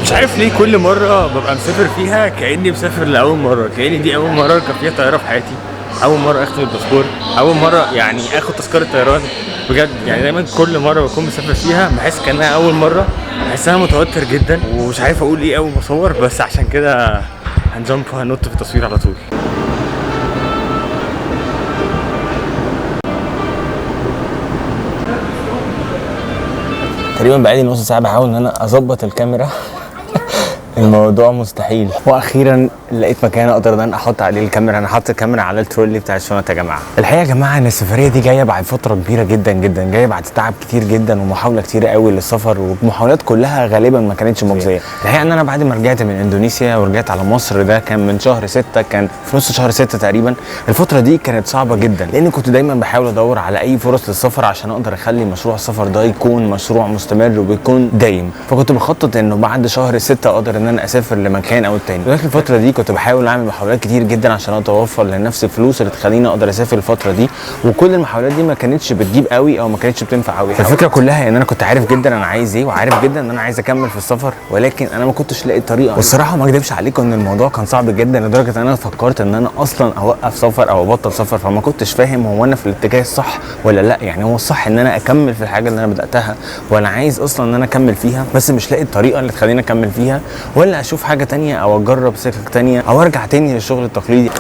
مش عارف ليه كل مرة ببقى مسافر فيها كأني مسافر لأول مرة، كأني دي أول مرة أركب فيها طيارة في حياتي، أول مرة أختم الباسبور، أول مرة يعني آخد تذكرة طيران بجد. يعني دايما كل مرة بكون مسافر فيها بحس كأنها أول مرة، بحس أنا متوتر جدا ومش عارف أقول إيه أول ما أصور، بس عشان كده هنجمب وهنط في التصوير على طول. تقريبا بقالي نص ساعة بحاول ان انا اظبط الكاميرا الموضوع مستحيل، واخيرا لقيت مكان اقدر ان انا احط عليه الكاميرا. انا حاطط الكاميرا على الترولي بتاع الشنط يا جماعه. الحقيقه يا جماعه ان السفريه دي جايه بعد فتره كبيره جدا جدا، جايه بعد تعب كتير جدا ومحاوله كتير قوي للسفر، والمحاولات كلها غالبا ما كانتش مجزيه. الحقيقه ان انا بعد ما رجعت من اندونيسيا ورجعت على مصر، ده كان من شهر 6، كان في نص شهر 6 تقريبا. الفتره دي كانت صعبه جدا لان كنت دايما بحاول ادور على اي فرص للسفر عشان اقدر اخلي مشروع السفر ده يكون مشروع مستمر وبيكون دايم. فكنت بخطط انه بعد شهر 6 اقدر ان انا اسافر لمكان او التاني. ولكن الفتره دي كنت بحاول اعمل محاولات كتير جدا عشان اتوفر لنفسي الفلوس اللي تخليني اقدر اسافر الفتره دي، وكل المحاولات دي ما كانتش بتجيب قوي او ما كانتش بتنفع قوي. الفكره كلها ان انا كنت عارف جدا انا عايز ايه، وعارف جدا ان انا عايز اكمل في السفر، ولكن انا ما كنتش لاقي طريقه. والصراحه ما اكذبش عليكم ان الموضوع كان صعب جدا لدرجه ان انا فكرت ان انا اصلا اوقف سفر او ابطل سفر، فما كنتش فاهم هو انا في الاتجاه الصح ولا لا. يعني هو الصح ان انا اكمل في الحاجه اللي انا بداتها وانا عايز اصلا ان انا اكمل فيها، بس مش لاقي الطريقه اللي تخليني اكمل فيها، ولا اشوف حاجه تانية او اجرب سكك تانية او ارجع تاني للشغل التقليدي.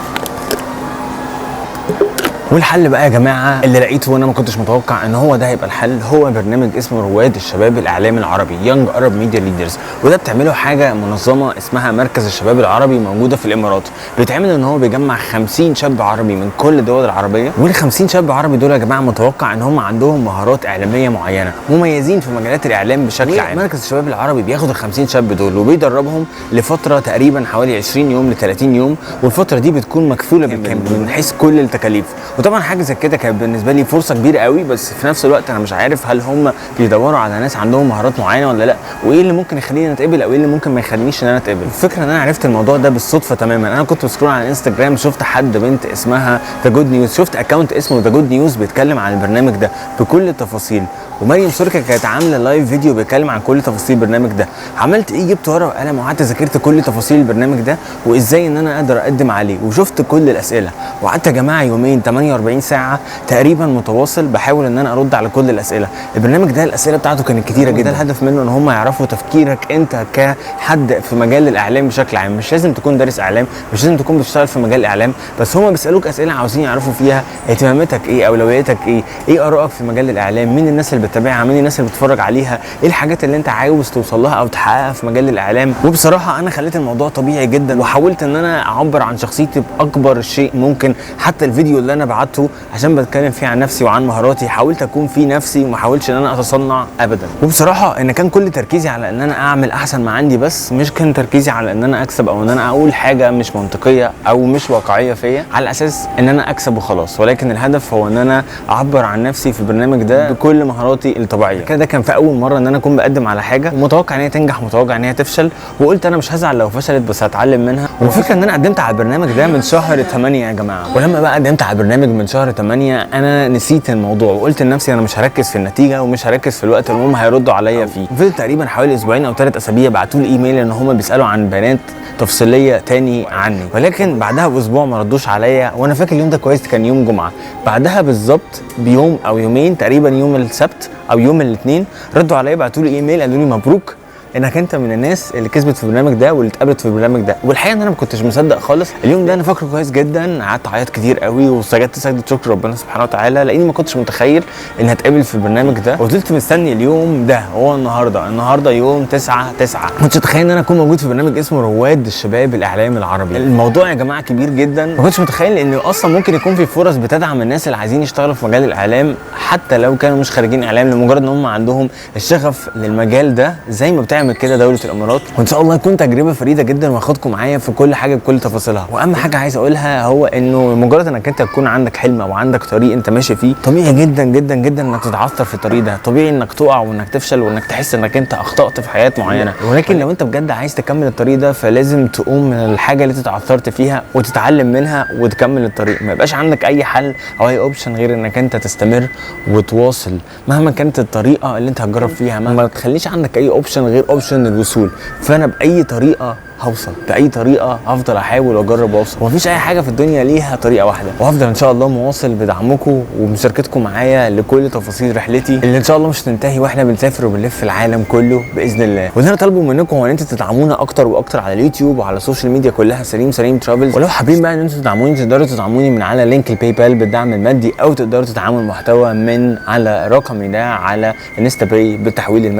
والحل بقى يا جماعه اللي لقيته وانا ما كنتش متوقع ان هو ده هيبقى الحل، هو برنامج اسمه رواد الشباب الاعلامي العربي يونج ارب ميديا ليدرز. وده بتعمله حاجه منظمه اسمها مركز الشباب العربي موجوده في الامارات. بيتعمل ان هو بيجمع 50 شاب عربي من كل الدول العربيه، وال 50 شاب عربي دول يا جماعه متوقع ان هم عندهم مهارات اعلاميه معينه، مميزين في مجالات الاعلام بشكل عام. مركز الشباب العربي بياخد ال 50 شاب دول وبيدربهم لفتره تقريبا حوالي 20 يوم ل 30 يوم، والفتره دي بتكون مكفوله بالكامل من حيث كل التكاليف. وطبعا حاجه زي كده كانت بالنسبه لي فرصه كبيره قوي، بس في نفس الوقت انا مش عارف هل هم بيدوروا على ناس عندهم مهارات معينه ولا لا، وايه اللي ممكن يخليني اتقبل او ايه اللي ممكن ما يخلينيش ان انا اتقبل. الفكره ان انا عرفت الموضوع ده بالصدفه تماما. انا كنت بسكرول على انستجرام، شفت حد بنت اسمها ذا جود نيوز، شفت اكونت اسمه ذا جود نيوز بيتكلم عن البرنامج ده بكل التفاصيل، ومريم سوركا كانت عامله لايف فيديو بيتكلم عن كل تفاصيل البرنامج ده. عملت ايه؟ جبت ورقه وقلم وقعدت ذاكرت كل تفاصيل البرنامج ده وازاي ان انا اقدر اقدم عليه، وشفت كل الاسئله، وقعدت يا جماعه يومين 48 ساعه تقريبا متواصل بحاول ان انا ارد على كل الاسئله. البرنامج ده الاسئله بتاعته كانت كتيره جدا، الهدف منه ان هم يعرفوا تفكيرك انت كحد في مجال الاعلام بشكل عام. مش لازم تكون دارس اعلام، مش لازم تكون بتشتغل في مجال الاعلام، بس هم بيسالوك اسئله عاوزين يعرفوا فيها اهتماماتك ايه، اولوياتك ايه، ايه ارائك في مجال الاعلام، مين الناس اللي بتتابعها، مين الناس اللي بتتفرج عليها، ايه الحاجات اللي انت عاوز توصل لها او تحققها في مجال الاعلام. وبصراحه انا خليت الموضوع طبيعي جدا، وحاولت ان انا اعبر عن شخصيتي باكبر شيء ممكن. حتى الفيديو اللي انا بعته عشان بتكلم فيه عن نفسي وعن مهاراتي، حاولت اكون فيه نفسي وما حاولتش ان انا اتصنع ابدا. وبصراحه ان كان كل تركيزي على ان انا اعمل احسن ما عندي، بس مش كان تركيزي على ان انا اكسب او ان انا اقول حاجه مش منطقيه او مش واقعيه فيا على اساس ان انا اكسب وخلاص. ولكن الهدف هو ان انا اعبر عن نفسي في البرنامج ده بكل مهاراتي الطبيعيه. كده كان في اول مره ان انا اكون بقدم على حاجه ومتوقع ان هي تنجح، متوقع ان هي تفشل، وقلت انا مش هزعل لو فشلت بس هتعلم منها. والفكره ان انا قدمت على البرنامج ده من شهر 8 يا جماعه. ولما بقى قدمت على البرنامج من شهر 8 انا نسيت الموضوع وقلت لنفسي انا مش هركز في النتيجه ومش هركز في الوقت اللي هم هيردوا عليا فيه. فضل تقريبا حوالي اسبوعين او 3 اسابيع بعتوا لي ايميل ان هم بيسالوا عن بيانات تفصيليه تاني عني، ولكن بعدها باسبوع ما ردوش عليا. وانا فاكر اليوم ده كويس، كان يوم جمعه. بعدها بالظبط بيوم او يومين تقريبا يوم السبت او يوم الاثنين ردوا عليا، بعتوا لي ايميل قالوا لي مبروك انك انت من الناس اللي كسبت في البرنامج ده واللي اتقابلت في البرنامج ده. والحقيقه ان انا ما كنتش مصدق خالص. اليوم ده انا فاكره كويس جدا، قعدت اعيط كتير قوي وسجدت سجده شكر ربنا سبحانه وتعالى لاني ما كنتش متخيل ان هتقابل في البرنامج ده. وفضلت مستني اليوم ده. هو النهارده يوم 9/9. ما كنتش متخيل ان انا اكون موجود في برنامج اسمه رواد الشباب الاعلامي العربي. الموضوع يا جماعه كبير جدا. ما كنتش متخيل ان اصلا ممكن يكون في فرص بتدعم الناس اللي عايزين يشتغلوا في مجال الاعلام حتى لو كانوا مش خارجين اعلام، لمجرد ان هم عندهم الشغف للمجال ده زي ما بتعمل كده دوله الامارات. وان شاء الله تكون تجربه فريده جدا واخدكم معايا في كل حاجه بكل تفاصيلها. واهم حاجه عايز اقولها هو انه مجرد انك انت تكون عندك حلم او عندك طريق انت ماشي فيه، طبيعي جدا جدا جدا انك تتعثر في الطريق ده، طبيعي انك تقع وانك تفشل وانك تحس انك انت اخطات في حياه معينه. ولكن لو انت بجد عايز تكمل الطريق ده فلازم تقوم من الحاجه اللي اتعثرت فيها وتتعلم منها وتكمل الطريق. ما يبقاش عندك اي حل او اي اوبشن غير انك انت تستمر وتواصل مهما كانت الطريقه اللي انت هتجرب فيها. ما تخليش عندك اي اوبشن غير اوبشن الوصول. فانا باي طريقه هوصل، باي طريقه هفضل احاول واجرب اوصل، ومفيش اي حاجه في الدنيا ليها طريقه واحده. وهفضل ان شاء الله مواصل بدعمكم ومشاركتكم معايا لكل تفاصيل رحلتي اللي ان شاء الله مش هتنتهي واحنا بنسافر وبنلف العالم كله باذن الله. واللي انا طالبه منكم هو ان انتوا تدعمونا اكتر واكتر على اليوتيوب وعلى السوشيال ميديا كلها سليم ترافلز. ولو حابين بقى ان انتوا تدعموني تقدروا تدعموني من على لينك الباي بال بالدعم المادي، او تقدروا تدعموا المحتوى من على رقمي ده على انستا باي بالتحويل المادي.